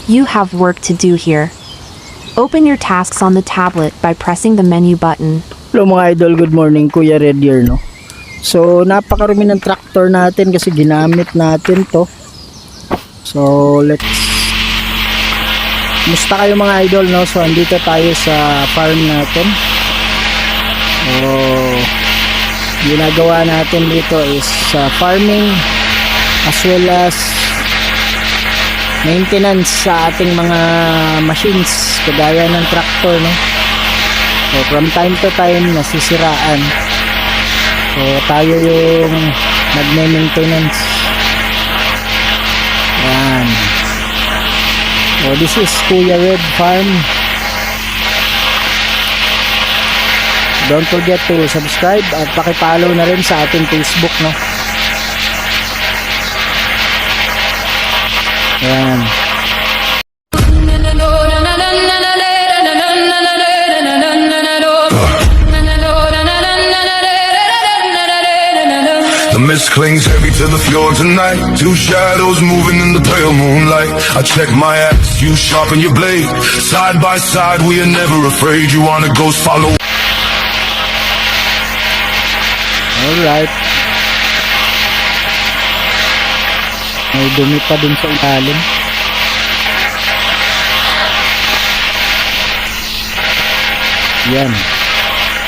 You have work to do here. Open your tasks on the tablet by pressing the menu button. Hello mga idol, good morning. Kuya Red here, no? So, napakarami ng tractor natin kasi ginamit natin to. So, musta kayo mga idol, no? So, andito tayo sa farm natin. So, ginagawa natin dito is farming as well as maintenance sa ating mga machines kagaya ng tractor, no? So from time to time nasisiraan, so tayo yung magme-maintenance. Yan. So this is Kuya Red Farm. Don't forget to subscribe at paki-follow na rin sa ating Facebook, no? Yan. The mist clings heavy to the floor tonight. Two shadows moving in the pale moonlight. I check my axe, you sharpen your blade. Side by side, we are never afraid. You wanna ghost follow. Alright. May dumi pa dun sa ilalim. Yan.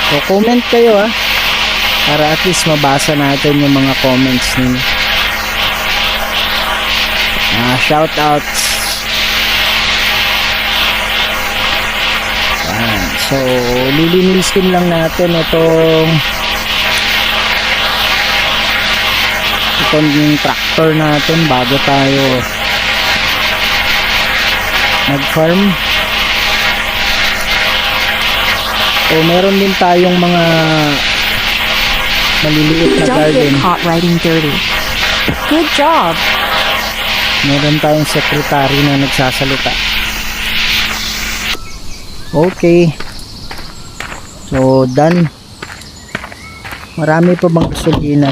So comment kayo para at least mabasa natin yung mga comments ninyo. Shoutouts. Yan. So lilinisin lang natin itong tractor natin bago tayo mag-farm. So meron din tayong mga maliliit na Don't garden. get caught riding dirty. Good job. Meron tayong secretary na nagsasalita. Okay. So done. Marami pa bang gasolina?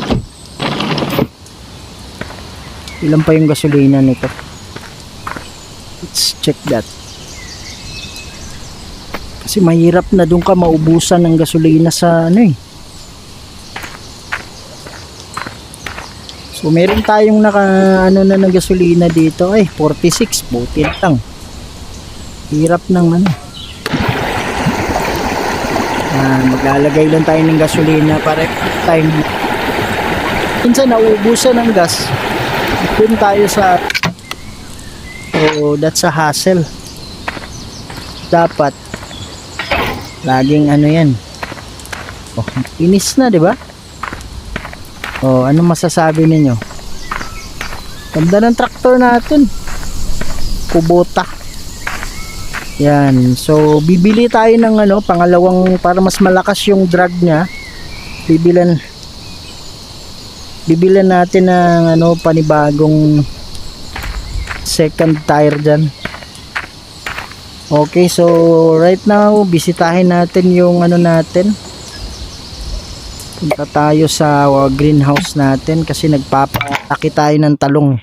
Ilan pa yung gasolina nito? Let's check that. Kasi mahirap na doon ka maubusan ng gasolina sa So meron tayong naka na ng gasolina dito. 46, buti lang. Hirap ng maglalagay lang tayo ng gasolina para time. Minsan nauubusan ng gas. Doon tayo sa that's a hassle. Dapat laging yan. Inis na, di ba? Ano masasabi ninyo? Ganda ng traktor natin. Kubota. Yan. So bibili tayo ng pangalawang para mas malakas yung drag niya. Bibilan natin ng panibagong second tire dyan. Okay, so right now bisitahin natin yung natin. Punta tayo sa greenhouse natin kasi nagpapataki tayo ng talong.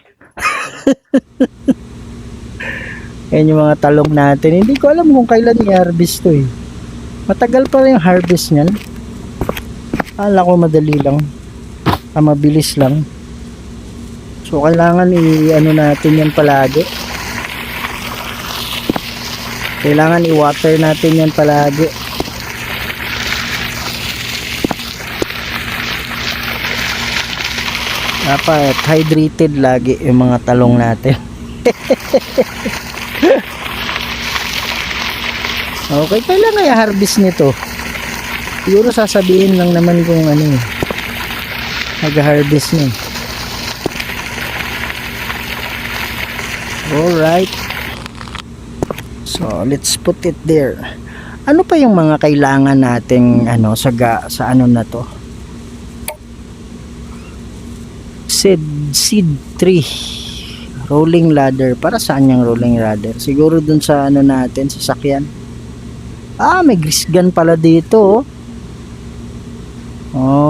Yan yung mga talong natin. Hindi ko alam kung kailan i-harvest to Matagal pa rin yung harvest nyan. Akala ko madali lang. Mabilis lang. So kailangan natin yan palagi. Kailangan i-water natin yan palagi. Dapat hydrated lagi yung mga talong natin. Okay, kailangan i-harvest nito. Siguro sasabihin lang naman kung nag-harvest niya. Alright. So, let's put it there. Ano pa yung mga kailangan nating sa na to? Seed tree. Rolling ladder. Para saan yung rolling ladder? Siguro dun sa natin, sasakyan. May grease gun pala dito.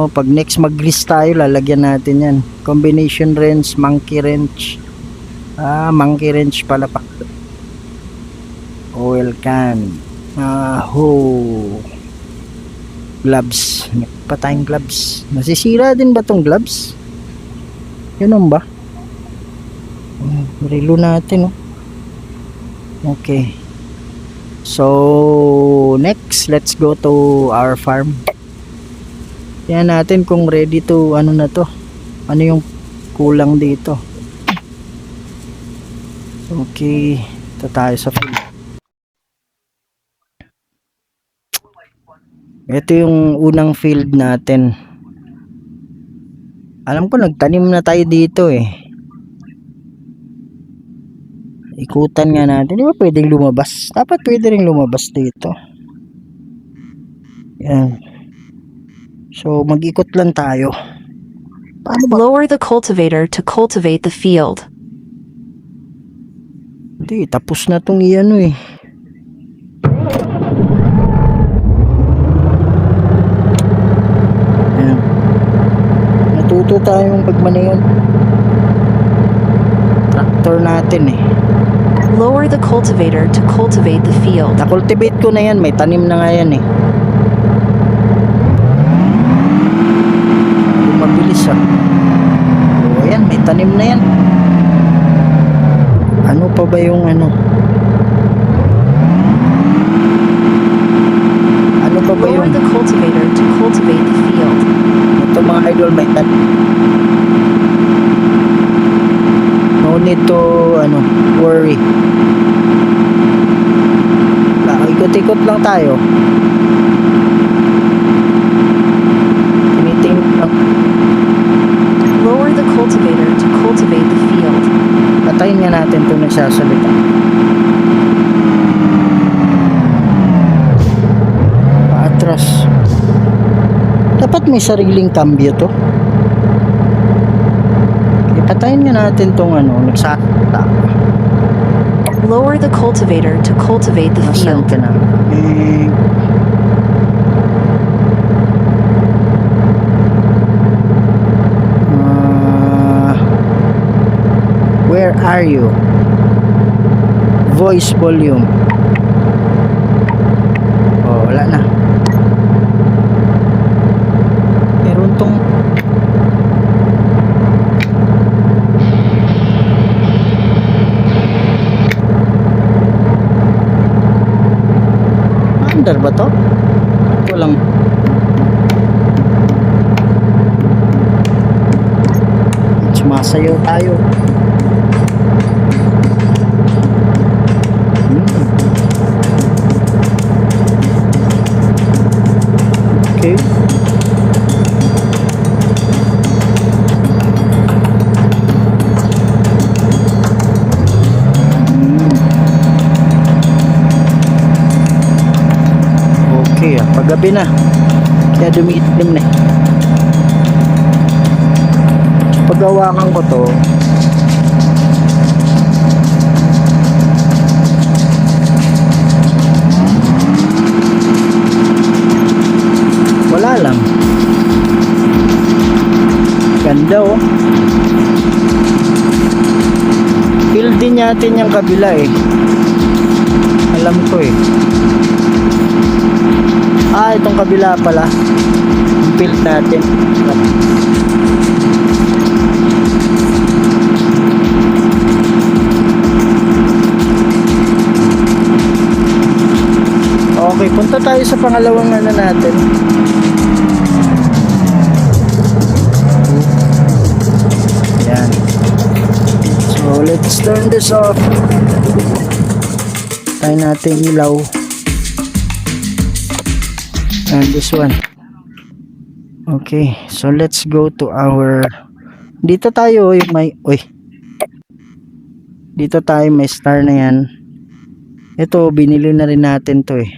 Pag next mag-grease tayo, lalagyan natin yan. Combination wrench, monkey wrench. Monkey wrench pala pa. oil can, gloves, may pa tayong gloves. Nasisira din ba tong gloves? Yun ba? Relo natin, oh. Okay. So next, let's go to our farm. Yan natin kung ready to, ano na to, ano yung kulang dito. Okay, ito tayo sa field. Ito yung unang field natin. Alam ko nagtanim na tayo dito eh. Ikutan nga natin. Di ba pwedeng lumabas? Dapat pwede rin lumabas dito. Yan. So mag-ikot lang tayo. Paano ba? Lower the cultivator to cultivate the field. Hindi, tapos na tong iano eh. Ayan. Natuto tayong pagmanayon. Tractor natin eh. Lower the cultivator to cultivate the field. Na-cultivate ko na yan. May tanim na nga yan eh. Mabilis ah. O ayan, may tanim na yan. Ano pa ba yung ano? Ano pa ba Lower yung the cultivator to cultivate the field. ito mga idol, may tanim. No need to ano, worry. Ikot-ikot lang tayo. Tinitingnan lang. Lower the cultivator to cultivate the field. Patayin nga natin itong nagsasalita. Paatras. Dapat may sariling cambio to. Patayin nga natin itong ano, nagsasalita. Lower the cultivator to cultivate the Nasaan field. ka na? Where are you? Voice volume. Oh, wala na. Meron tong under ba to? Ito lang. Sumasayaw tayo. Okay. Okay, paggabi na. Kaya dumiitim na. Paggawakan ko to, wala lang. Ganda oh. Feel din natin yung kabila eh. Alam ko eh. Itong kabila pala. Feel natin. Okay, punta tayo sa pangalawang ano natin. Yan. So, let's turn this off. Tayo natin ilaw. And this one. Okay, so let's go to our... Dito tayo yung may... Uy. Dito tayo may star na yan. Ito, binili na rin natin to eh.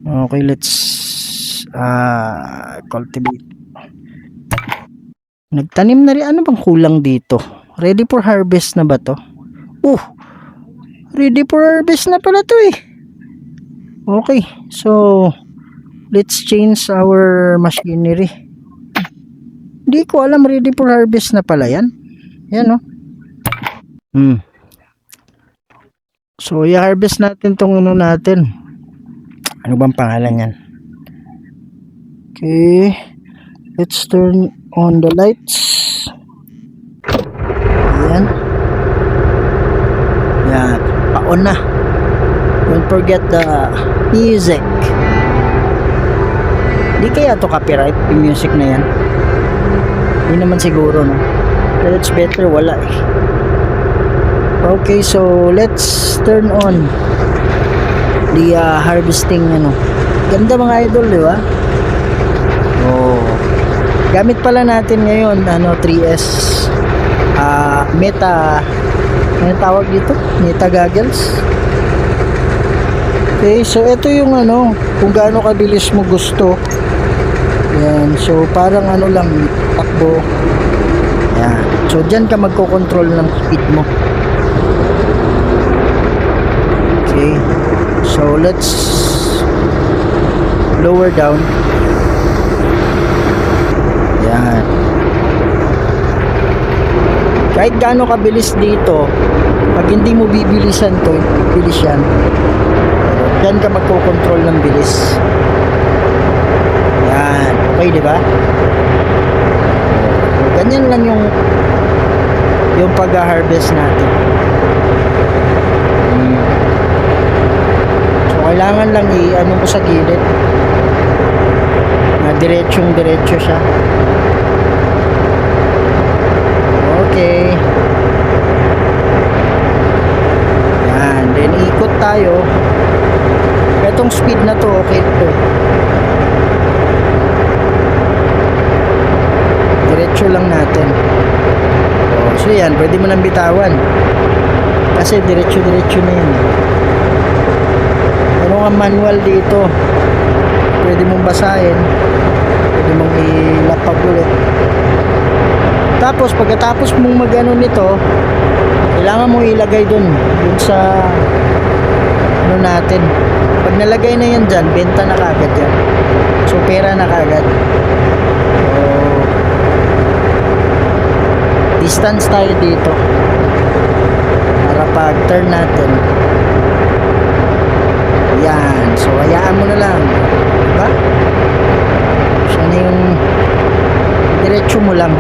Okay, let's cultivate. Nagtanim na rin. Ano bang kulang dito? Ready for harvest na ba to? Ready for harvest na pala to eh. Okay, so let's change our machinery. Hindi ko alam, ready for harvest na pala yan. Yan oh. So, i-harvest natin tong ano natin. Ano bang pangalan yan? Okay. Let's turn on the lights. Ayan. Yan. Pa-on na. Don't forget the music. Di kaya to copyright yung music na yan? Hindi naman siguro, no? But it's better wala eh. Okay, so let's turn on the harvesting ano. Ganda mga idol, di ba? Oh. Gamit pala natin ngayon ano 3S Meta, ano tawag dito? Meta goggles. Okay, so ito yung ano, kung gaano kabilis mo gusto. Yan, so parang ano lang, takbo. Yan. So diyan ka magko-control ng speed mo. Okay. So let's lower down. Yan. Kahit gaano kabilis dito, pag hindi mo bibilisan to, bilis yan. Yan ka magko-control ng bilis. Yan. Okay, di ba? Ganyan lang yung pag-harvest natin. So, kailangan lang i-ano mo sa gilid. Na diretso siya. Okay. Yan. Then, ikot tayo. Itong speed na to, okay to. Diretso lang natin. So yan, pwede mo nang bitawan. Kasi diretso na yun. Meron kang manual dito. Pwede mong basahin. Pwede mong ilapag ulit. Tapos, pagkatapos mong magano nito, kailangan mong ilagay dun sa ano natin. Pag nalagay na yan dyan, benta na kagad yan. So, pera na kagad. So, distance tayo dito para pag turn natin. Yan. So, hayaan mo na lang. Diba? Siya na yung diretso mo lang.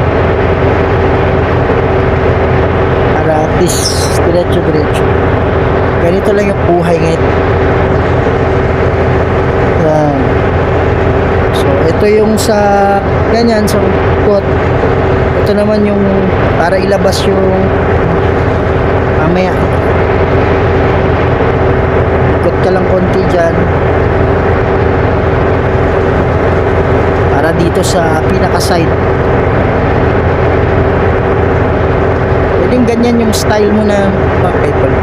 Para at least diretso. Ganito lang yung buhay ngayon. Yan. So, ito yung sa ganyan. So, ito naman yung para ilabas yung mamaya. Ikot ka lang konti dyan para dito sa pinaka side. Pwedeng ganyan yung style mo na mga people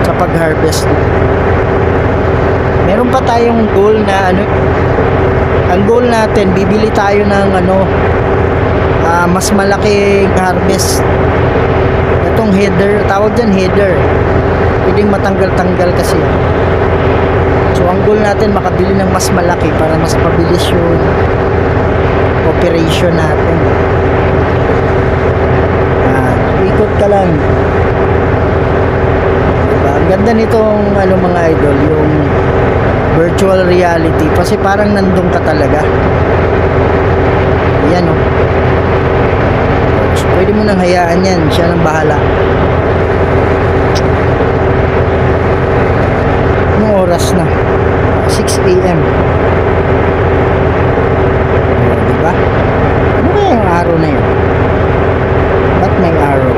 sa pag-harvest. Meron pa tayong goal na ano, ang goal natin, bibili tayo ng ano, mas malaking harvest. Itong header, tawag dyan header. Pwedeng matanggal-tanggal kasi. So ang goal natin makabili ng mas malaki para mas pabilis yung operation natin. Ikot ka lang. Diba? Ang ganda nitong ano mga idol, yung virtual reality kasi parang nandun ka talaga. Yan o. So, pwede mo nang hayaan yan. Siya nang bahala. Anong oras na? 6 AM. Diba? Ano kaya yung araw na yun? Ba't may arrow?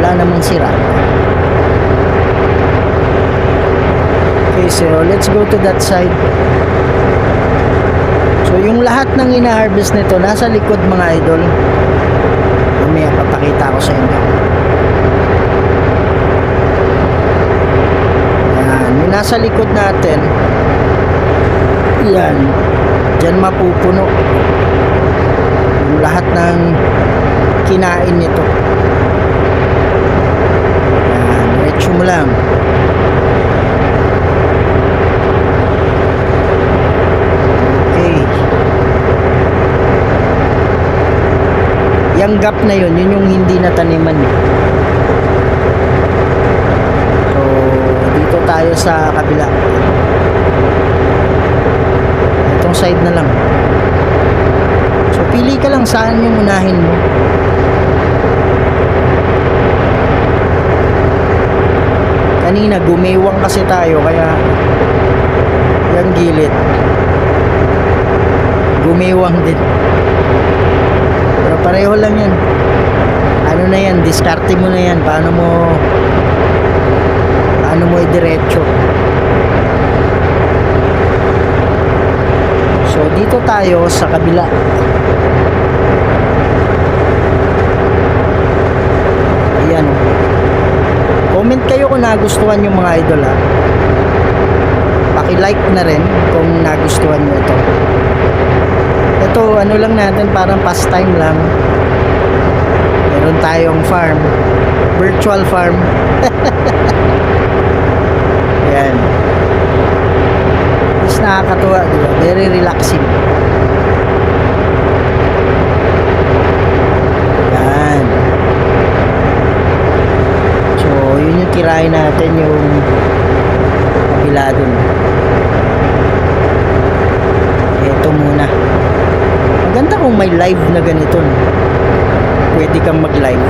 Wala namang sira. Okay, so let's go to that side. So yung lahat ng ina-harvest nito nasa likod mga idol. Mamaya papakita ko sa inyo. Yan, yung nasa likod natin. Yan. Diyan mapupuno yung lahat ng kinain nito. Yan, diretso mo lang. Yung gap na yun yung hindi nataniman. tayo sa kabila. Itong side na lang. So pili ka lang saan yung unahin mo. Kanina gumiwang kasi tayo kaya yung gilid gumiwang din. Pero pareho lang yan. Ano na yan, diskarte mo na yan. Paano mo idiretso. So dito tayo sa kabila. Ayan. Comment kayo kung nagustuhan yung mga idol ha. Paki-like na rin kung nagustuhan nyo ito. Ito ano lang natin, parang pastime lang. Meron tayong farm, virtual farm. Ayan. Mas nakakatuwa, diba? Very relaxing. Ayan. So yun yung tirahin natin, yung kabila dun. Ito muna. Maganda kung may live na ganito, no? Pwede kang mag-live.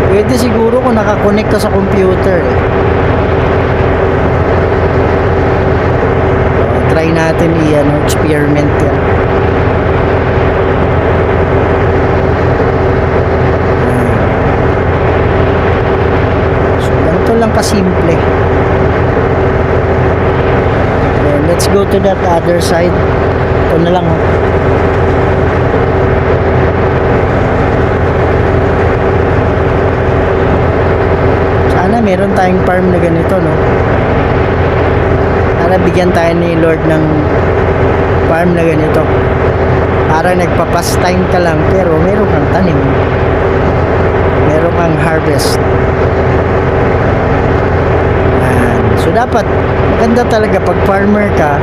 Pwede siguro kung nakakonect ka sa computer eh. Try natin experiment yan. So ganito lang kasimple. Let's go to that other side. Ito na lang. Sana meron tayong farm na ganito, no? Sana bigyan tayo ni Lord ng farm na ganito. Para nagpapastime ka lang pero meron kang tanim. Meron kang harvest. So dapat maganda talaga pag farmer ka,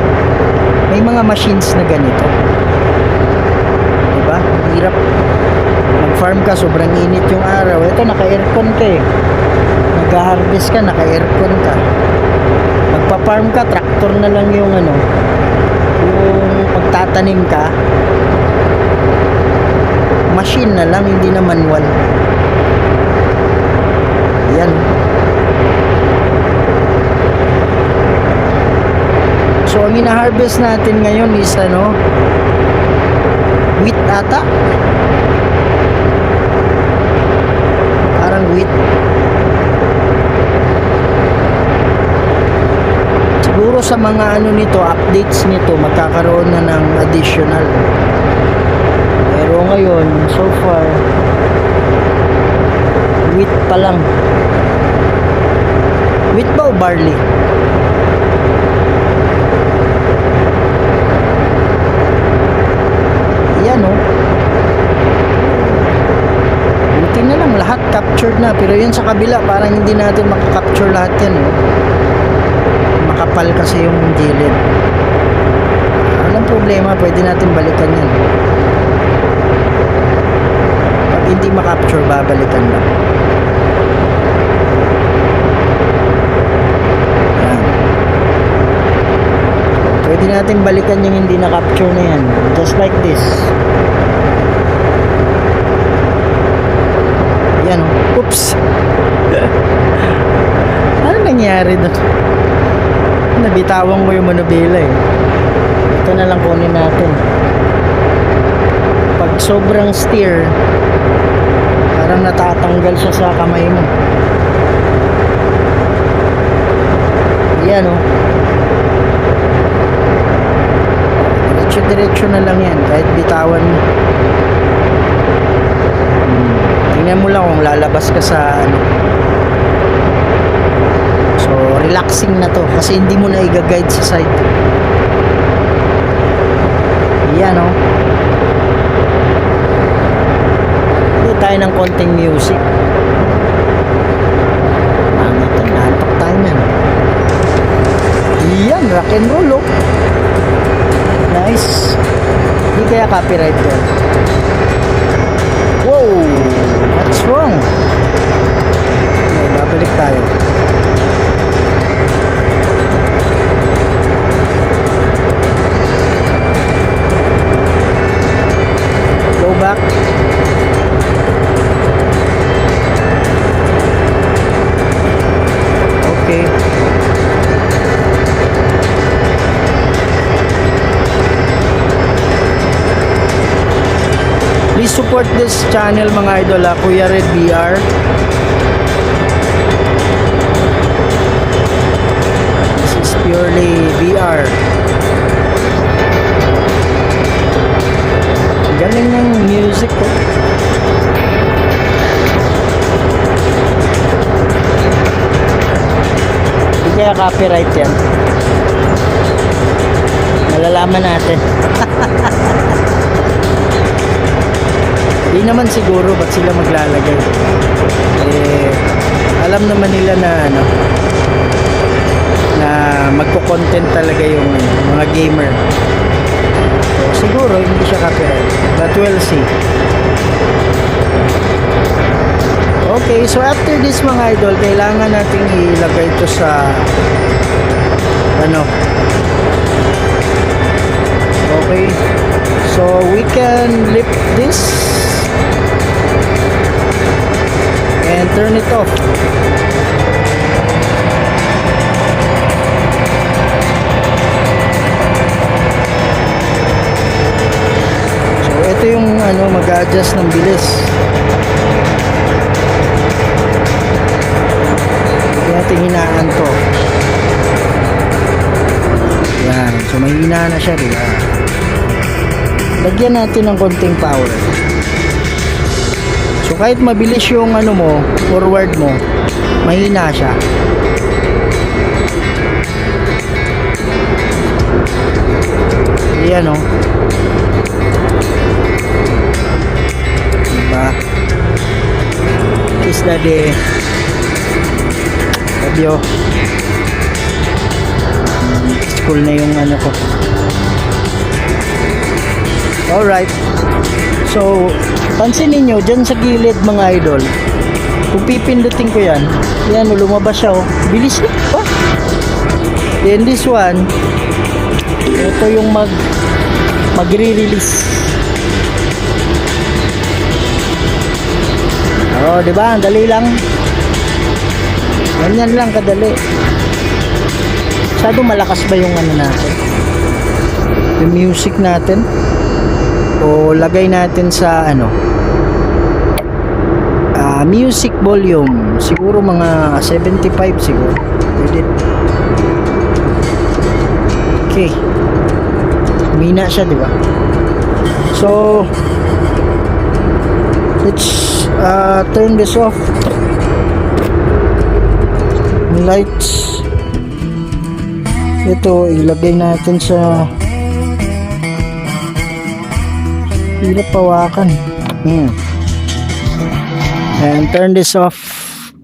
may mga machines na ganito. Diba? Hirap mag-farm ka, sobrang init yung araw. Ito naka-aircon ka eh. Nag-harvest ka, naka-aircon ka. Magpa-farm ka, tractor na lang yung yung pagtatanim ka, machine na lang, hindi na manual. Yan. So ang ina-harvest natin ngayon is wheat ata. Parang wheat. Siguro sa mga nito, updates nito, magkakaroon na ng additional. Pero ngayon, so far, wheat pa lang. Wheat ba o barley? Yan buti na lang lahat captured na, pero yun sa kabila parang hindi natin makakapture lahat yan makapal kasi yung gilid. Walang problema, pwede natin balikan yan. Pag hindi makapture, babalikan lang. Yan. Pwede natin balikan yung hindi na-capture na yan, just like this. Yan oops. Ano nangyari doon? Nabitawan mo yung manubela eh. Ito na lang kunin natin. Pag sobrang steer, parang natatanggal siya sa kamay mo. Yan diretso na lang yan kahit bitawan mo. Tingnan mo lang kung lalabas ka sa so relaxing na to kasi hindi mo na i-guide sa side. Yan Hindi tayo ng konting music. Nantok tayo yan. Yan, rock and roll nice. Hindi kaya copyright yan. Whoa! What's wrong? Go back. Okay. Please support this channel mga idol, Kuya Red VR. This is purely VR. Galing ng music ko. Hindi kaya copyright yan. Malalaman natin. Di naman siguro ba't sila maglalagay. Alam naman nila na na magko-content talaga yung mga gamer. So, siguro hindi siya copyright. But we'll see. Okay, so after this mga idol, kailangan nating ilagay ito sa okay, so we can lift this and turn it off. So ito yung mag-adjust ng bilis. Hindi natin hinaan to. Yan, so mahina na siya, diba? Lagyan natin ng konting power. So kahit mabilis yung forward mo, mahina siya. Ayan diba? Kiss daddy. Love you. School na yung ko. Alright. So, pansinin nyo, dyan sa gilid mga idol, kung pipindutin ko yan, lumabas siya bilis na. Then this one, ito yung magre-release. Diba? Ang dali lang. Ganyan lang kadali. Masyado malakas ba yung natin? Yung music natin? O lagay natin sa music volume, siguro mga 75 siguro. Pwede. Okay. Mina siya, di ba? So let's turn this off. Lights. Ito ilagay natin sa hirap pawakan. And turn this off,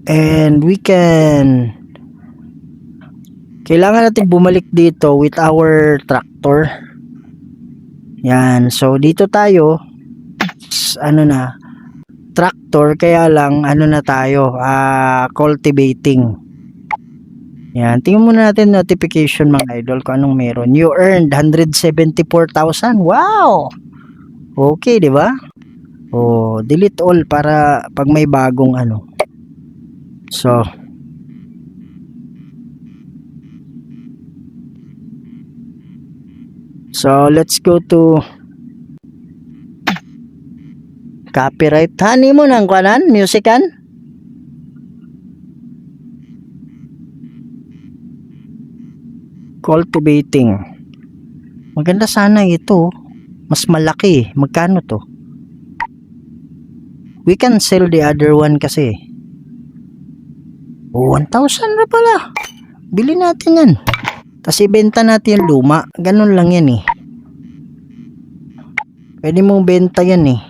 and we can kailangan natin bumalik dito with our tractor. Yan, so dito tayo tractor, kaya lang na tayo cultivating. Yan, tingnan muna natin notification mga idol kung anong meron. You earned 174,000. Wow! Okay, di ba? Delete all para pag may bagong So let's go to copyright. Hani mo ng kanan, musican? Cultivating. Maganda sana ito. Mas malaki. Magkano to? We can sell the other one kasi. 1,000 na pala. Bili natin yan. Tapos ibenta natin yung luma. Ganun lang yan eh. Pwede mong benta yan eh.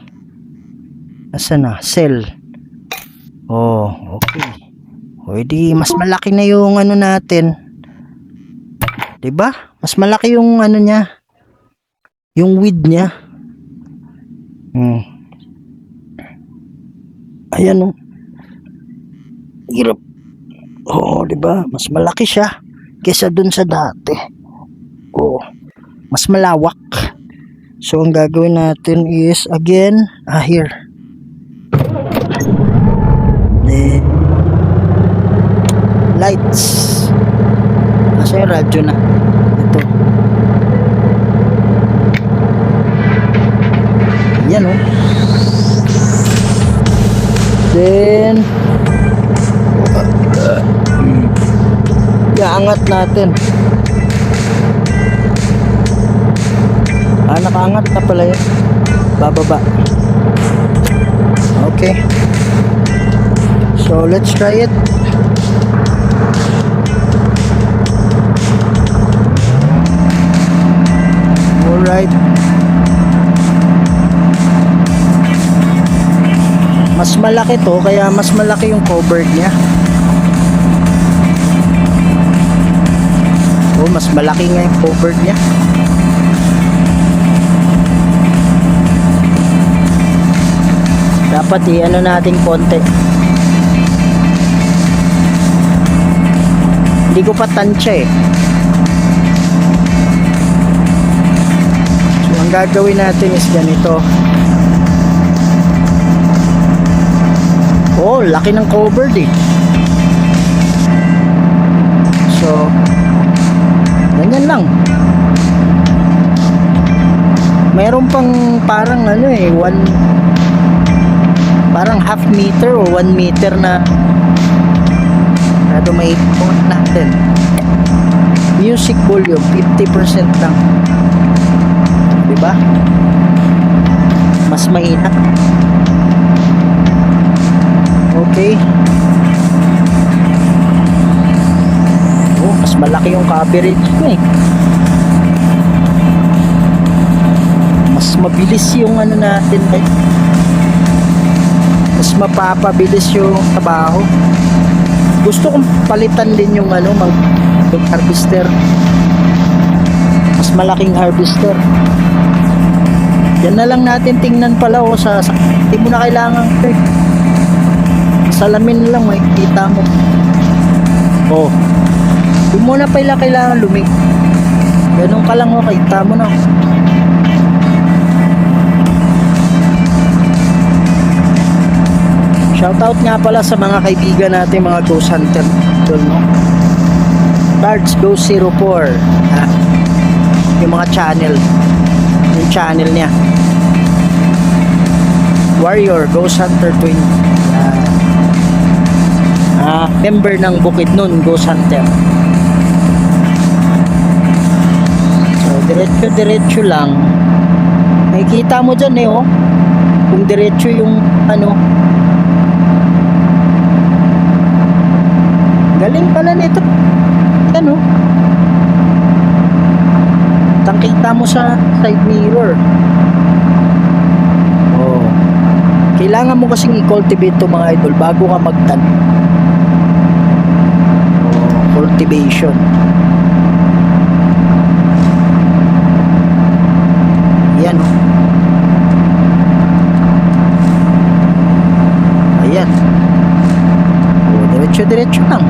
Asa na? Sell. Okay. Di mas malaki na yung natin. Diba? Mas malaki yung niya. Yung width niya. Ayan hirap. Diba? Mas malaki siya kesa dun sa dati. Mas malawak. So ang gagawin natin is again, here. Then lights. Nasa yung radyo na. Ito. Yan oh. Then iaangat natin. Nakaangat na pala yun. Bababa. Okay. So let's try it. Alright. Mas malaki to, kaya mas malaki yung cover niya. Oh, mas malaki nga yung cover niya. Dapat i-ano natin konti. Hindi ko pa tansya eh. So ang gagawin natin is ganito. Oh, laki ng covered eh. So ganyan lang. Meron pang parang ano eh, parang half meter o 1 meter na may ipon natin. Music volume 50% lang, diba? Mas mahina. Okay. Oh, mas malaki yung coverage niya eh. Mas mabilis yung ano natin eh. Mas mapapabilis yung trabaho. Gusto kong palitan din yung ano, yung harvester. Mas malaking harvester. Yan na lang natin tingnan pala o sa hindi mo na kailangan salamin lang makikita mo. Oh. Hindi mo na pala kailangan ganun ka lang o kita mo na. Shoutout nga pala sa mga kaibigan natin, mga ghost hunter doon, no? Bards Ghost 04. Yung mga channel. Yung channel niya. Warrior Ghost Hunter 20. Member ng Bukidnon Ghost Hunter. So, diretso lang. Makikita mo dyan eh, oh. Kung diretso yung ano. Galing pala nito. Ano? Tangkita mo sa side mirror. Oh. Kailangan mo kasing i-cultivate to mga idol bago ka magtanim. Oh, cultivation. Yan oh. Ayan. Oh, diretso lang.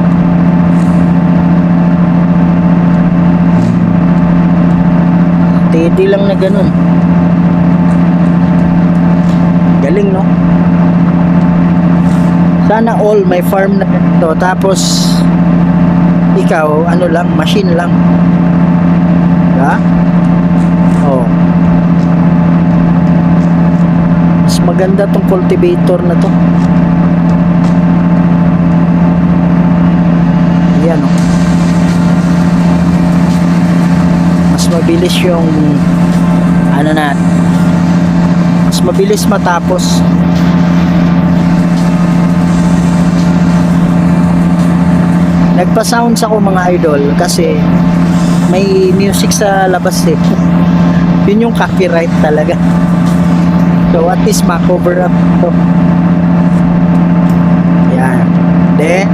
Steady lang na ganun. Galing, no? Sana all may farm na ganito. Tapos ikaw, ano lang, machine lang. Diba? Oh. Mas maganda tong cultivator na to. Yan, oh. Mas mabilis yung ano na, mas mabilis matapos. Nagpa-sounds ako mga idol kasi may music sa labas eh. Yun yung copyright talaga. So at least ma-cover up to. Yan. Then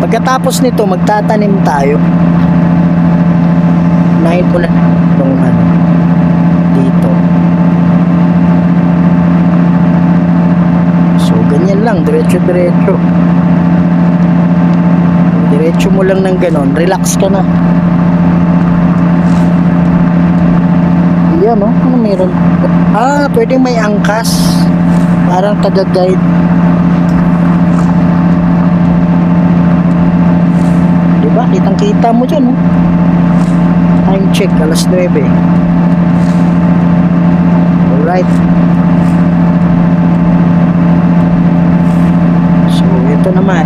pagkatapos nito magtatanim tayo. Unahin ko na itong ano, dito. So ganyan lang, diretso mo lang ng ganon, relax ka na. Yan, no? Ano meron? Pwedeng may angkas. Parang taga-guide. Diba? Kitang-kita mo dyan, no? Time check, alas 9. Alright. So, ito naman.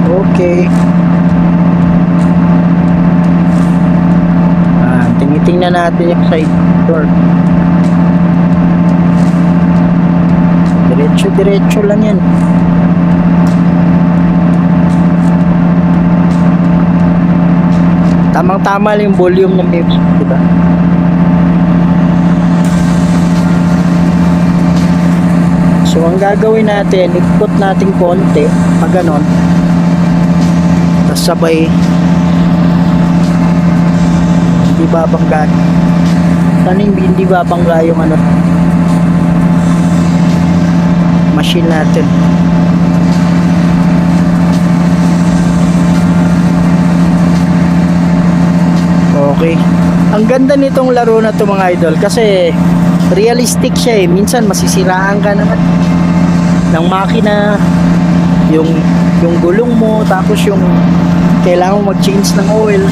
Okay. Tingnan natin yung side door. Diretso lang yan. Tamang-tama lang yung volume ng music, diba? So, ang gagawin natin, ikot natin konti, pag ganon. Tapos sabay, hindi babangga. Hindi babangga yung ano, machine natin. Okay. Ang ganda nitong laro na to mga idol kasi realistic siya eh. Minsan masisiraan ka naman ng makina, yung gulong mo, tapos yung kailangan mo mag-change ng oil.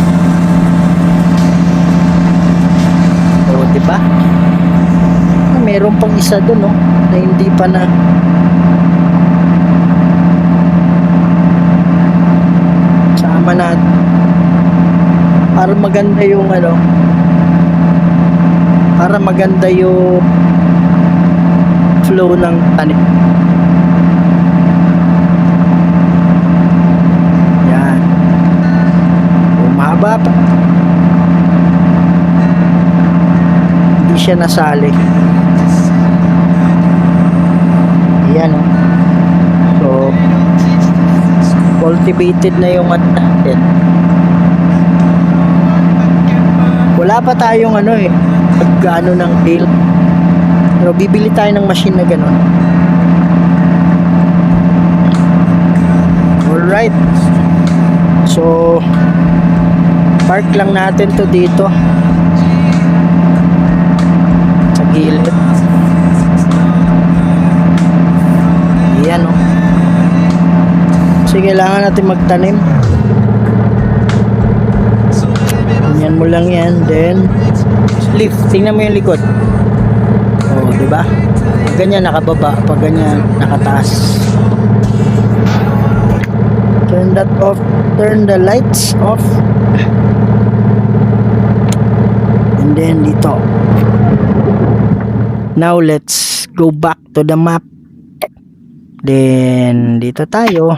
O, diba? Meron pang isa doon, no, na hindi pa na sama natin para maganda yung ano, para maganda yung flow ng tanim. Yan, umaba pa, hindi siya nasali. Yan, oh. So cultivated na yung ano natin. Wala pa tayong ano eh, pagkaano ng tail. Pero bibili tayo ng machine na gano'n. Alright. So park lang natin to dito sa gilid. Yan, oh. Kasi kailangan natin magtanim. Yan mo lang yan. Then lift. Tingnan mo yung likod. Oh, diba? Pag ganyan nakababa, pag ganyan nakataas. Turn that off. Turn the lights off. And then dito. Now let's go back to the map. Then dito tayo.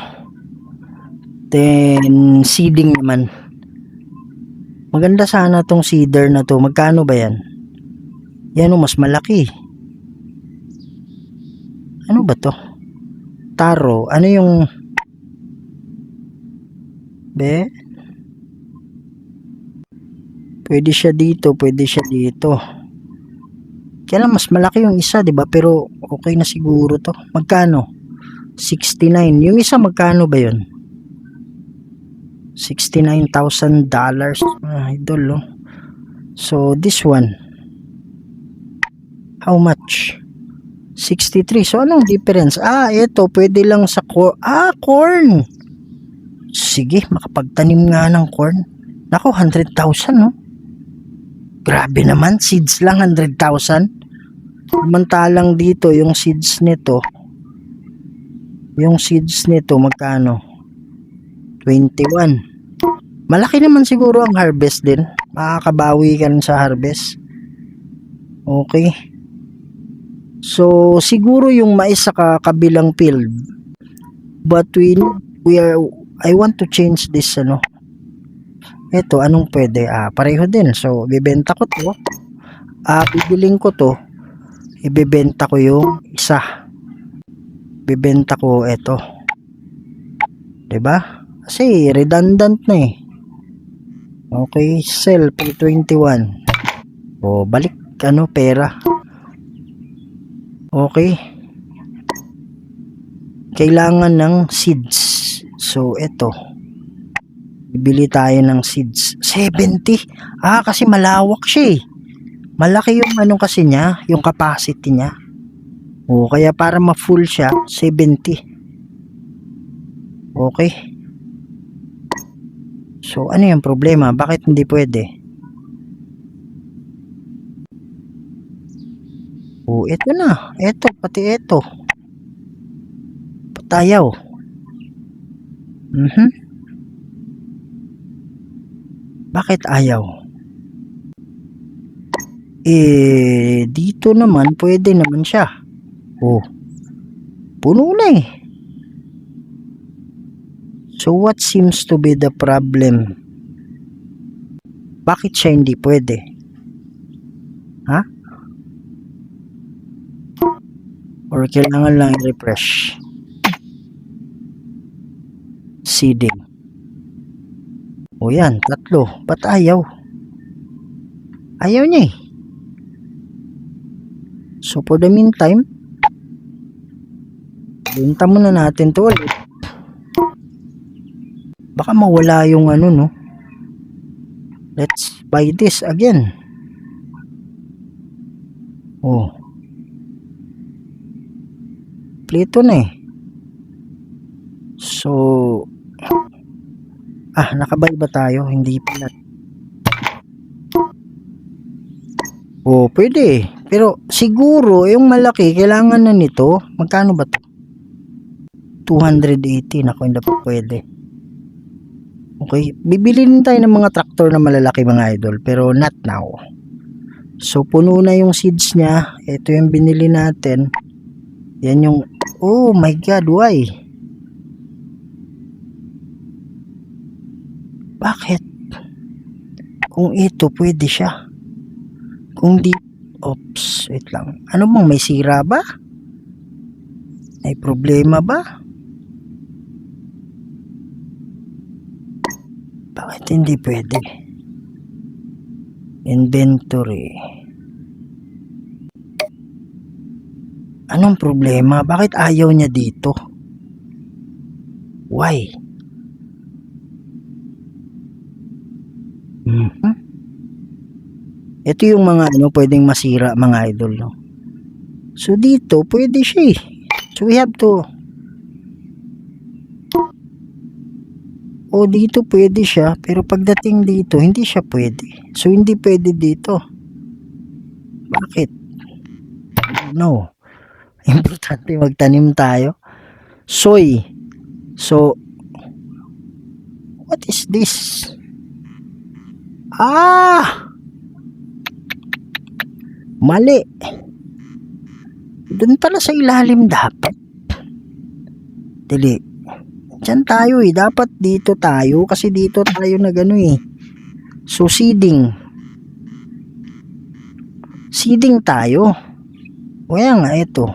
Then seeding naman. Maganda sana tong seeder na to. Magkano ba yan? Yan o, mas malaki. Ano ba to? Taro. Ano yung be? Pwede siya dito, pwede siya dito. Kaya lang mas malaki yung isa, 'di ba? Pero okay na siguro to. Magkano? 69. Yung isa magkano ba 'yon? $69,000. Idol, oh. So this one, how much? 63. So anong difference? Ito pwede lang sa corn. Sige, makapagtanim nga ng corn. Nako, 100,000, no? Grabe naman, seeds lang 100,000. Samantalang dito yung seeds nito magkano? 21. Malaki naman siguro ang harvest din. Makakabawi ka rin sa harvest. Okay. So siguro yung mais sa kabilang field. But I want to change this ano. Ito, anong pwede? Pareho din. So bibenta ko to. Bibiling ko to. Ibebenta ko yung isa. Bibenta ko ito. 'Di ba? Kasi redundant na eh. Okay, sell P21. O balik pera. Okay. Kailangan ng seeds. So ito. Bibili tayo ng seeds. 70. Kasi malawak siya eh. Malaki yung ano kasi niya, yung capacity niya. Kaya para ma-full siya, 70. Okay. So, ano yung problema? Bakit hindi pwede? Ito na. Ito, pati ito. Patayaw. Bakit ayaw? Dito naman, pwede naman siya. Puno na eh. So, what seems to be the problem? Bakit siya hindi pwede? Or kailangan lang i-refresh? Seeding. Yan, 3. Ba't ayaw? Ayaw niya eh. So, for the meantime, benta muna natin to ulit. Baka mawala yung ano, no? Let's buy this again. Plito na eh. So, nakabay ba tayo? Hindi pala. Pwede. Pero siguro, yung malaki, kailangan na nito. Magkano ba to? 280. Naku, hindi pa pwede. Okay. Bibilin tayo ng mga traktor na malalaki mga idol. Pero not now. So, puno na yung seeds niya. Ito yung binili natin. Yan yung... Oh my God, why? Bakit? Kung ito, pwede siya. Kung di... Oops, wait lang. Ano bang may sira ba? May problema ba? Bakit hindi pwede? Inventory. Anong problema? Bakit ayaw niya dito? Why? Ito yung mga pwedeng masira mga idol, no? So dito pwede siya eh. So we have to dito pwede siya, pero pagdating dito hindi siya pwede. So hindi pwede dito. Bakit? No. Importante magtanim tayo. Soy. So what is this? Mali. Doon pala sa ilalim dapat. Dili. Diyan tayo eh. Dapat dito tayo. Kasi dito tayo na gano eh. So seeding. Seeding tayo. Kaya nga ito.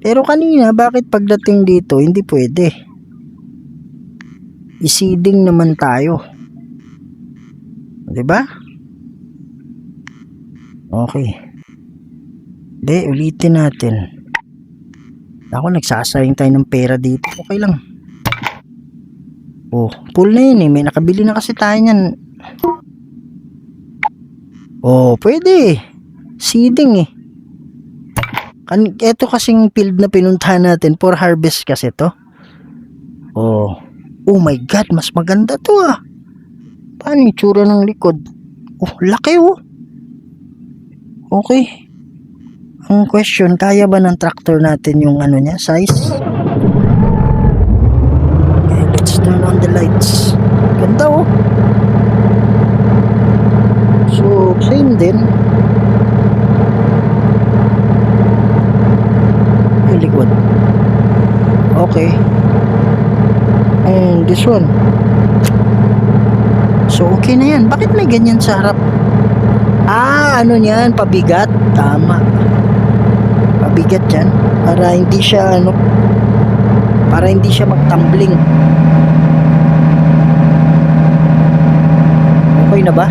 Pero kanina bakit pagdating dito hindi pwede? I-seeding naman tayo. Diba? Okay. Hindi, ulitin natin. Ako, nagsasayang tayo ng pera dito. Okay lang. Full na yun eh. May nakabili na kasi tayo niyan. Pwede. Seeding eh. Ito kasing field na pinuntahan natin for harvest kasi to. Oh my God, mas maganda to ah. Paano yung tsura ng likod? Laki oh. Okay. Ang question, kaya ba ng tractor natin yung niya, size? Okay, let's turn on the lights. Ganda oh. So, same din. Yung likod. Okay. And this one. So, okay na yan. Bakit may ganyan sa harap? Ano yan? Pabigat. Tama. Pabigat yan. Para hindi siya, para hindi siya magtumbling. Okay na ba?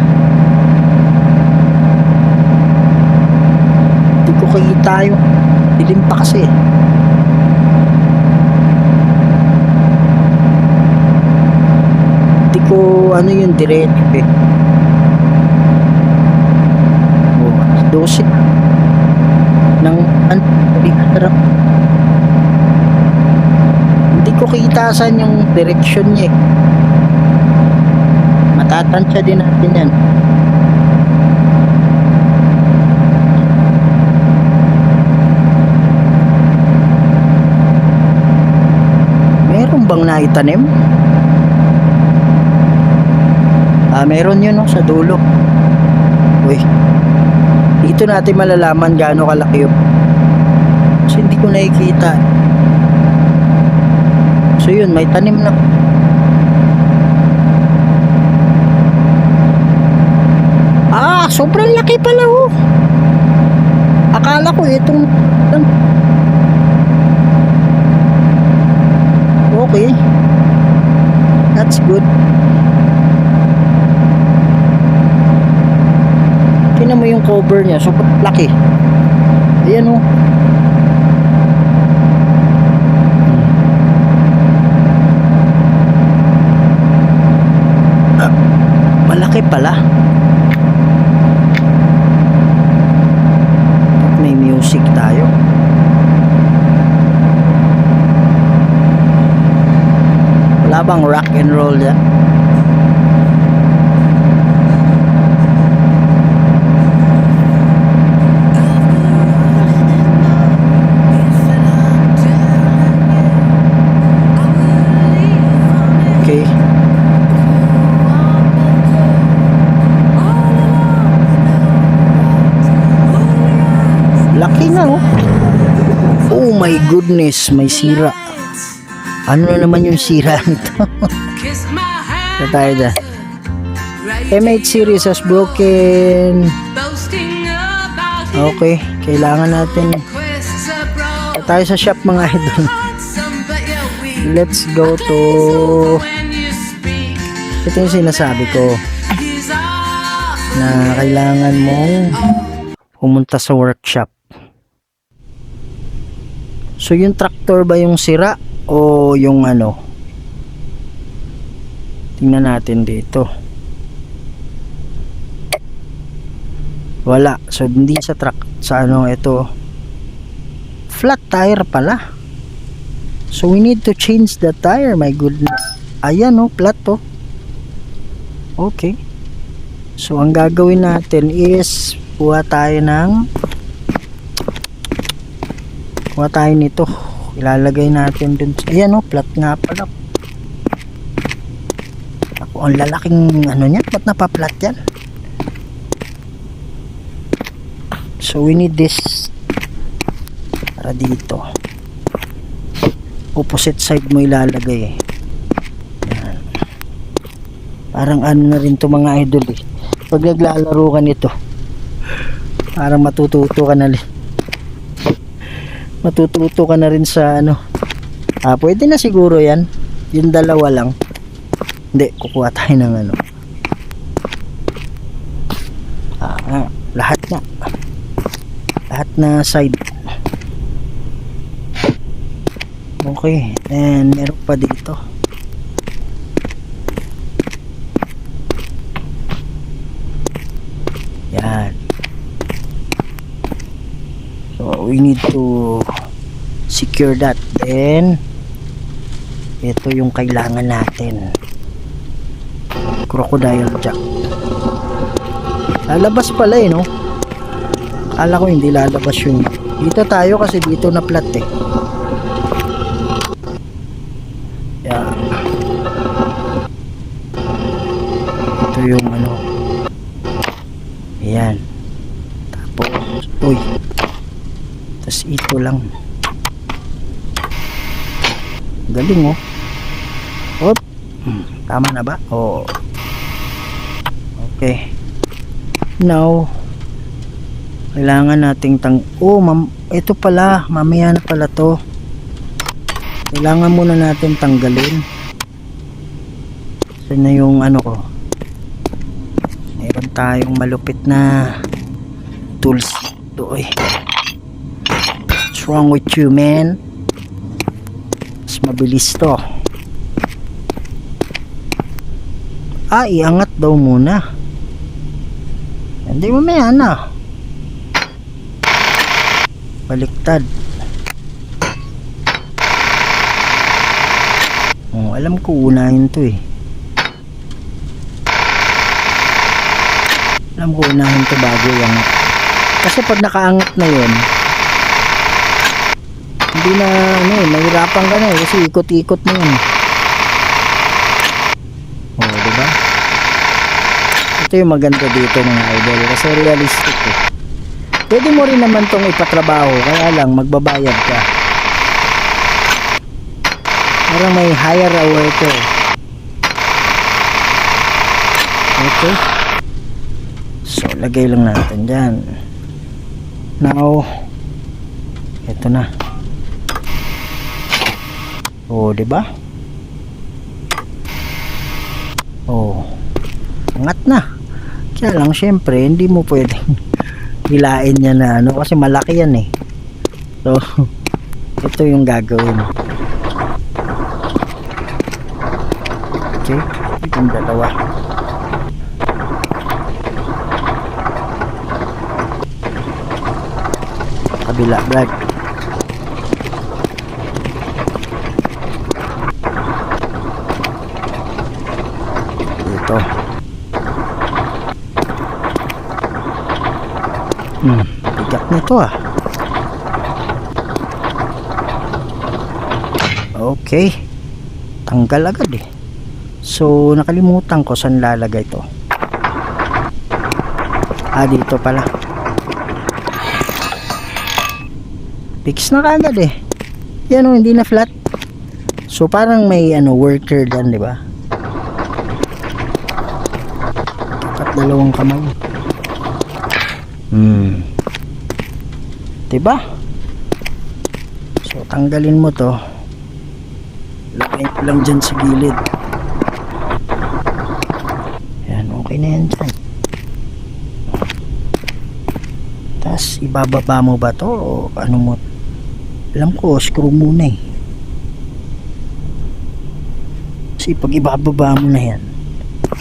Hindi ko kita yung dilim pa kasi. Hindi ko ko ano yung diretso eh. Oh, 12 ng ano, hindi ko kita saan yung direction niya eh. Matatansya din natin yan. Meron bang naitanim? Meron yun no, sa dulo. Uy, dito natin malalaman gaano kalaki yun. Kasi hindi ko nakikita. So yun, may tanim na. Sobrang laki pala oh. Akala ko itong okay, that's good. Tingnan mo yung cover niya, super laki. Ayan oh. Malaki pala. May music tayo. Wala bang rock and roll yan? Okay. Laki na oh. Oh my goodness, may sira. Ano na naman yung sira nito? Ito tayo dyan. M8 series has broken. Okay, kailangan natin. Ito tayo sa shop mga idol. Let's go to. Ito yung sinasabi ko na kailangan mong pumunta sa workshop. So yung tractor ba yung sira o yung ano? Tingnan natin dito. Wala. So hindi sa sa ano ito. Flat tire pala. So we need to change the tire, my goodness. Ayan oh, flat to. Okay. So ang gagawin natin is kuha tayo nito, ilalagay natin dun. Ayan o, flat nga pala. Ako, ang lalaking ano niya, ba't napaplat yan? So we need this para dito, opposite side mo ilalagay. Yan. Parang ano na rin to mga idol eh, pag naglalaro ka nito parang matututo ka na rin sa ano. Pwede na siguro yan, yung dalawa lang. Hindi, kukuha tayo ng ano, lahat na side. Okay, and meron pa dito. Yan. So we need to secure that. Then ito yung kailangan natin, crocodile jack. Lalabas pala eh no, akala ko hindi lalabas yun. Dito tayo kasi dito na flat eh. Yeah. Ito yung ano, ayan. Tapos uy, tas ito lang. Galing oh. Hop. Tama na ba? Oh. Okay. Now kailangan nating ito pala, mamaya na pala to. Kailangan muna natin tanggalin. Saan na yung ano ko? Meron tayong malupit na tools ito eh. What's wrong with you, man? Mas mabilis to. Iangat daw muna. Hindi mamaya na. Baliktad. Alam ko unahin to eh. Alam ko unahin to bago iangat. Kasi pag nakaangat na yun, hindi na mahirapan ka na eh, kasi ikot-ikot na yun. Diba? Ito yung maganda dito mga idol, kasi realistic eh. Pwede mo rin naman tong ipatrabaho, kaya lang magbabayad ka. Parang may higher hour to eh. Okay. So lagay lang natin dyan. Now ito na. Diba? Angat na. Kaya lang syempre hindi mo pwedeng hilain niya na kasi malaki yan eh. So ito yung gagawin. Okay, itong dalawa. Kabila, Brad. Dito. Bigat nito ah. Okay. Tanggal agad eh. So, nakalimutan ko saan lalagay to. Dito pala. Fix na kagad eh. Yan o, hindi na flat. So, parang may worker dyan, di ba? Dapat dalawang kamay. Diba? So, tanggalin mo to. Lagay ko lang dyan sa gilid. Yan, okay na yan dyan. Tapos, ibababa mo ba to o ano mo? Alam ko, screw muna eh. Kasi pag ibababa mo na yan,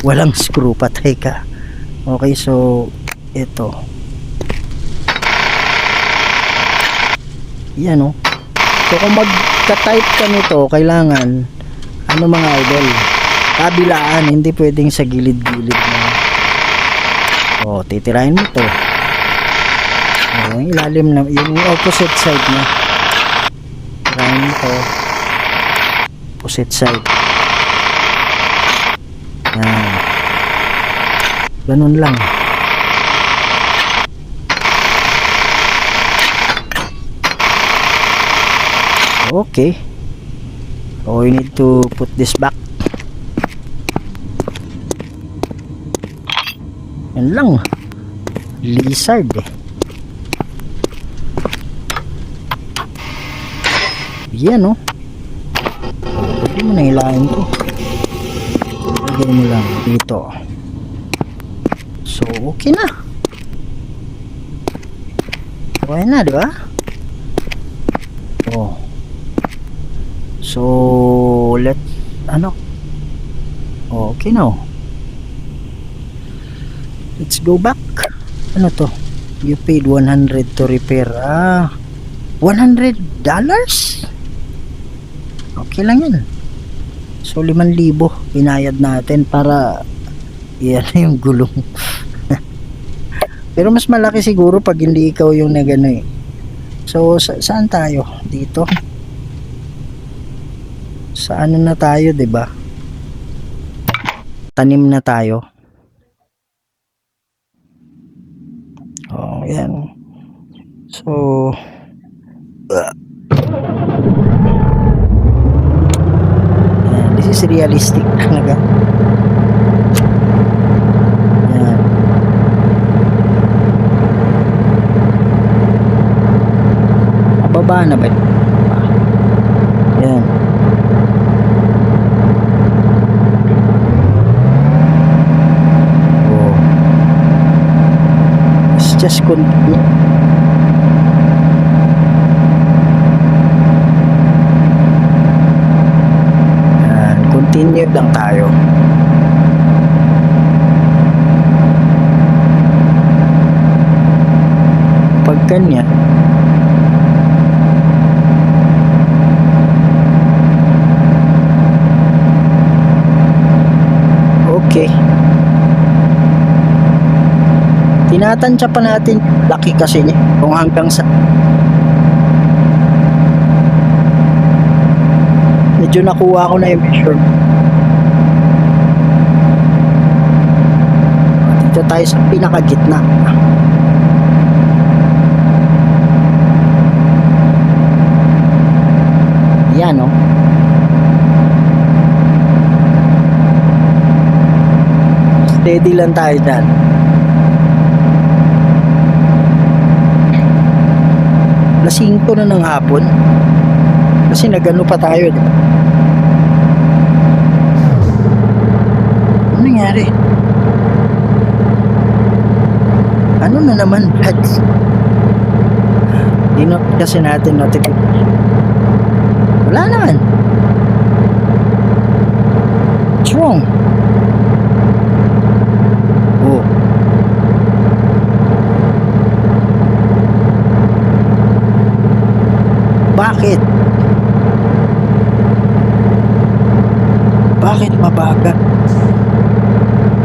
walang screw, patay ka. Okay, so, ito. Yan o. So, kung magka-type ka nito, kailangan, mga idol, kabilaan, hindi pwedeng sa gilid-gilid na. Titirahin mo to. Yung ilalim na, yung opposite side na. Titirahin mo to. Opposite side. Yan. Ganun lang. Okay. So we need to put this back. Yan lang. Lizard eh. Yan oh. Pwede mo na hilahin to. Lagyan mo lang dito. So okay na. Okay na, di ba? So let's okay now. Let's go back. Ano to? You paid 100 to repair. $100? Okay lang yan. So 5,000 binayad natin para yan yung gulong. Pero mas malaki siguro pag hindi ikaw yung nagano eh. So saan tayo? Dito. Sa ano na tayo, 'di ba? Tanim na tayo. Yan. So this is realistic talaga. Yan. Baba na ba? Yan. Just continue. Continue lang tayo. Ganyan. Okay. Tinatansya pa natin laki kasi niya kung hanggang sa medyo nakuha ko na yung measure. Dito tayo sa pinakagitna. Yan, no? Steady lang tayo dyan. Alas 5 na ng hapon. Kasi nagano pa tayo, di ba? Ano nangyari? Ano na naman, lads? Dinot kasi natin notification. Wala naman. What's wrong? Oh. Bakit? Bakit mabagal?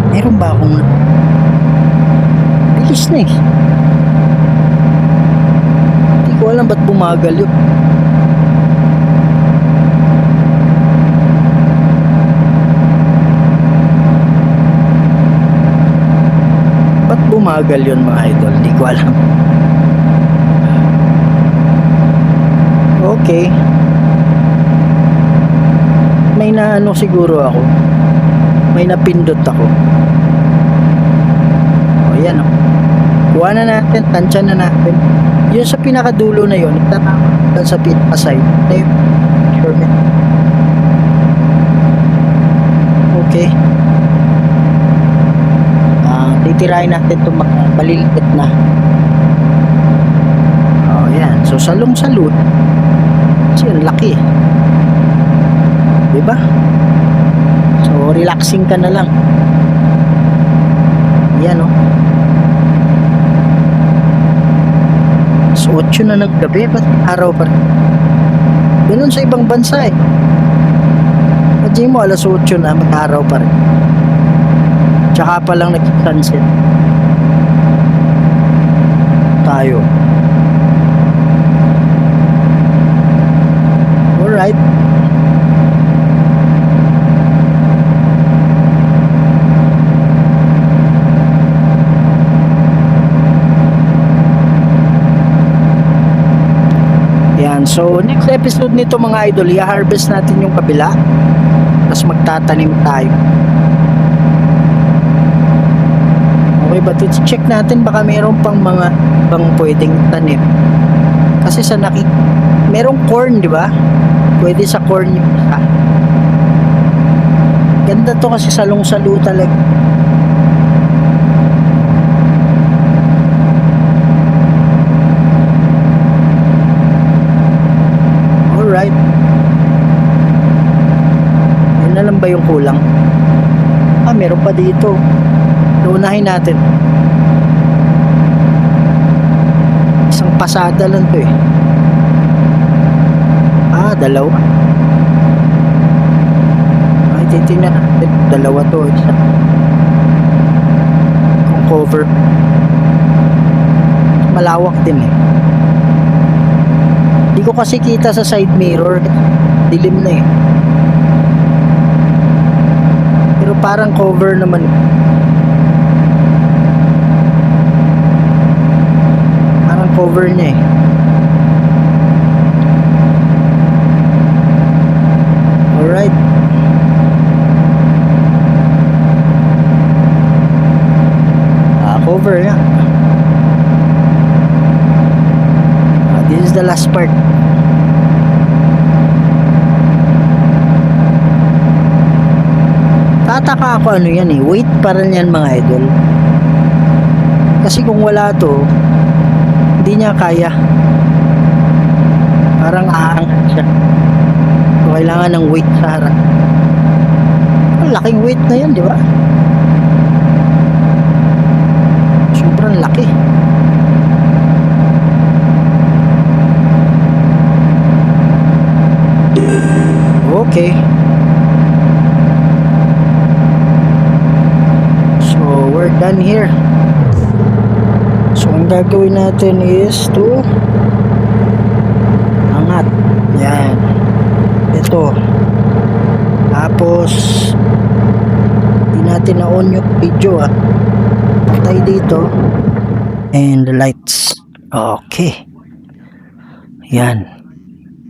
Meron ba akong bilis na eh? Hindi ko alam ba't bumagal yun. Ba't bumagal yun mga idol? Hindi ko alam. Okay. May naano siguro ako. May napindot ako. O yan o. Kuha na natin, tansya na natin. Yun sa pinakadulo na yun, itatama sa pinakaside. Na yun. Sure man. Okay. Titirahin natin itong mga maliliit na. O yan. So salong-salud. Kasi ang laki. Diba? So relaxing ka na lang. Yan o. So 8 na ng gabi. Ba't araw pa rin? Ganun sa ibang bansa eh. Imagine mo alas 8 na mag-araw pa rin. Tsaka pa lang nag-sunset. Tayo. Alright. Yan. So, next episode nito mga idol, i-harvest natin yung kabila. Tapos magtatanim tayo. Okay, but check natin baka meron pang mga bang pwedeng tanim. Kasi sa merong corn, di ba? Pwede sa corn yung isa. Ganda to kasi salong-salo talaga. Alright. Yan na lang ba yung kulang? Meron pa dito. Unahin natin. Isang pasada lang to eh. Dalawa. Ay, titignan natin. Dalawa to. Isa. Kung cover. Malawak din eh. Hindi ko kasi kita sa side mirror. Dilim na eh. Pero parang cover naman. Cover niya eh. Alright. Cover niya. This is the last part. Tataka ako ano yan eh. Weight pa rin yan mga idol. Kasi kung wala to, hindi niya kaya. Parang aangat siya. So, kailangan ng weight sa harap. Ang laking weight na yan, di ba? Sobrang laki. ang gagawin natin is to angat. Yan. Ito. Tapos hindi natin na-on yung video patay dito. And the lights. Okay. Yan.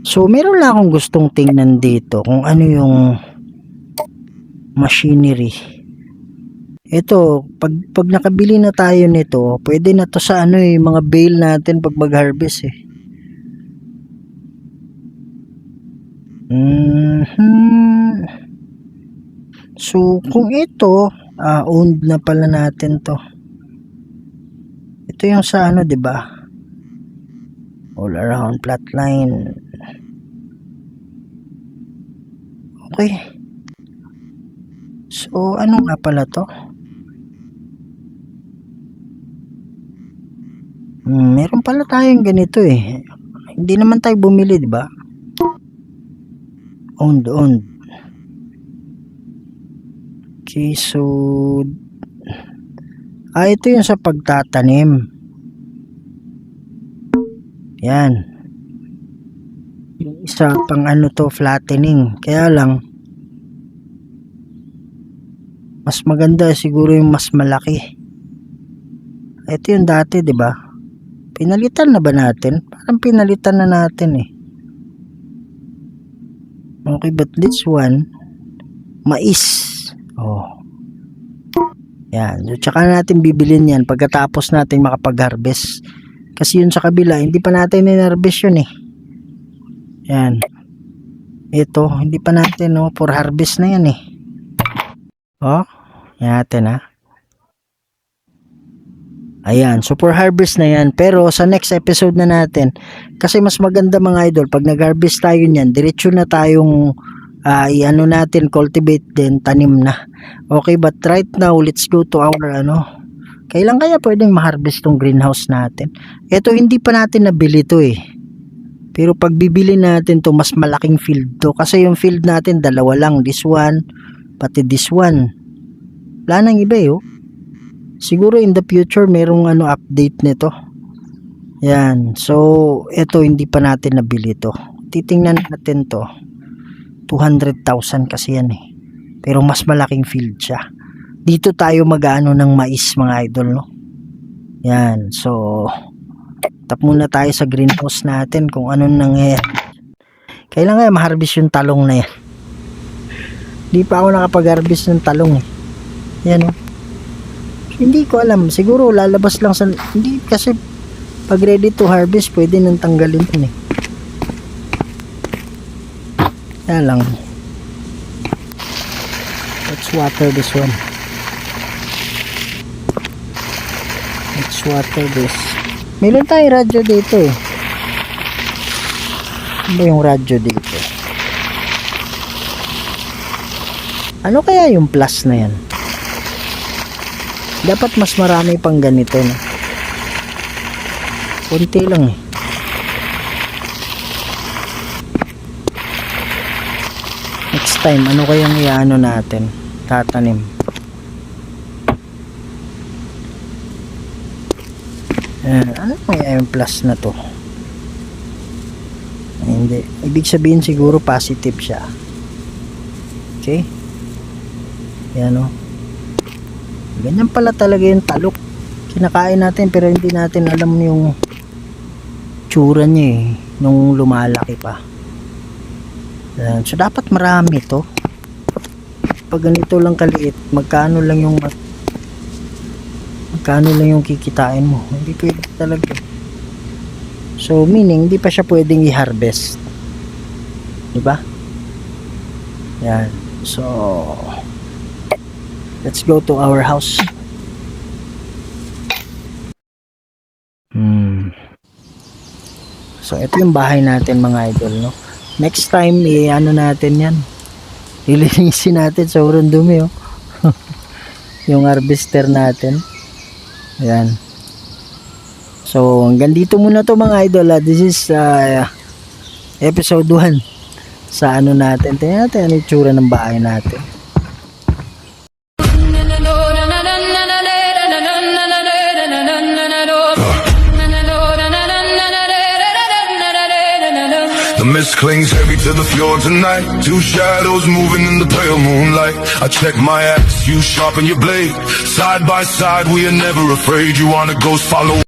So meron lang akong gustong tingnan dito kung ano yung machinery. Ito, pag nakabili na tayo nito, pwede na to sa mga bale natin pag mag-harvest eh. So kung ito, owned na pala natin to. Ito yung sa 'di ba? All around flat line. Okay. So ano nga pala to? Meron pala tayong ganito eh. Hindi naman tayo bumili, di ba? Owned. Okay, so ito yung sa pagtatanim. Yan. Yung isa pang flattening. Kaya lang mas maganda siguro yung mas malaki. Ito yung dati, di ba? Pinalitan na ba natin? Parang pinalitan na natin eh. Okay, but this one, mais. Oh. Yan. So, tsaka natin bibilin yan pagkatapos natin makapag-harvest. Kasi yun sa kabila, hindi pa natin in-harvest yun eh. Yan. Ito, hindi pa natin, for harvest na yan eh. Oh, yan natin Ayan, so for harvest na yan. Pero sa next episode na natin, kasi mas maganda mga idol, pag nag-harvest tayo niyan, diretso na tayong natin, cultivate din, tanim na. Okay, but right now, let's go to our kailan kaya pwedeng ma-harvest tong greenhouse natin? Ito, hindi pa natin nabili to eh. Pero pag bibili natin to, mas malaking field to. Kasi yung field natin, dalawa lang. This one, pati this one. Wala nang iba eh. Siguro in the future merong update nito. Yan. So ito hindi pa natin nabili to. Titingnan natin to. 200,000 kasi yan eh. Pero mas malaking field siya. Dito tayo mag-ano ng mais mga idol Yan. So tap muna tayo sa greenhouse natin kung anong nangyayari. Kailangan ma-harvest yung talong na yan. Di pa ako nakapag-harvest ng talong eh. Yan Hindi ko alam. Siguro lalabas lang sa... Hindi kasi pag ready to harvest, pwede nang tanggalin yun eh. Kaya lang. Let's water this one. Let's water this. Meron tayong radyo dito eh. Ano ba yung radyo dito? Ano kaya yung plus na yan? Dapat mas marami pang ganito Kunti lang eh. Next time, ano kayang iano natin? Tatanim. Ano kaya yung plus na to? Hindi. Ibig sabihin siguro positive siya. Okay? Yan Ganyan pala talaga yung talok. Kinakain natin pero hindi natin alam yung tsura niya nung lumalaki pa. So dapat marami to. Pag ganito lang kaliit, magkano lang yung kikitain mo. Hindi pwede talaga. So meaning hindi pa siya pwedeng i-harvest. Diba? Yan. So let's go to our house. So ito yung bahay natin mga idol Next time natin yan. Ilinisin natin, sobrang dumi yung harvester natin. Ayan. So hanggang dito muna to mga idol This is episode 1 sa natin. Tingnan natin ano yung tsura ng bahay natin. na na na na na na na na na na na na na na na The mist clings heavy to the fjord tonight. Two shadows moving in the pale moonlight. I check my axe, you sharpen your blade. Side by side, we are never afraid. You wanna ghost follow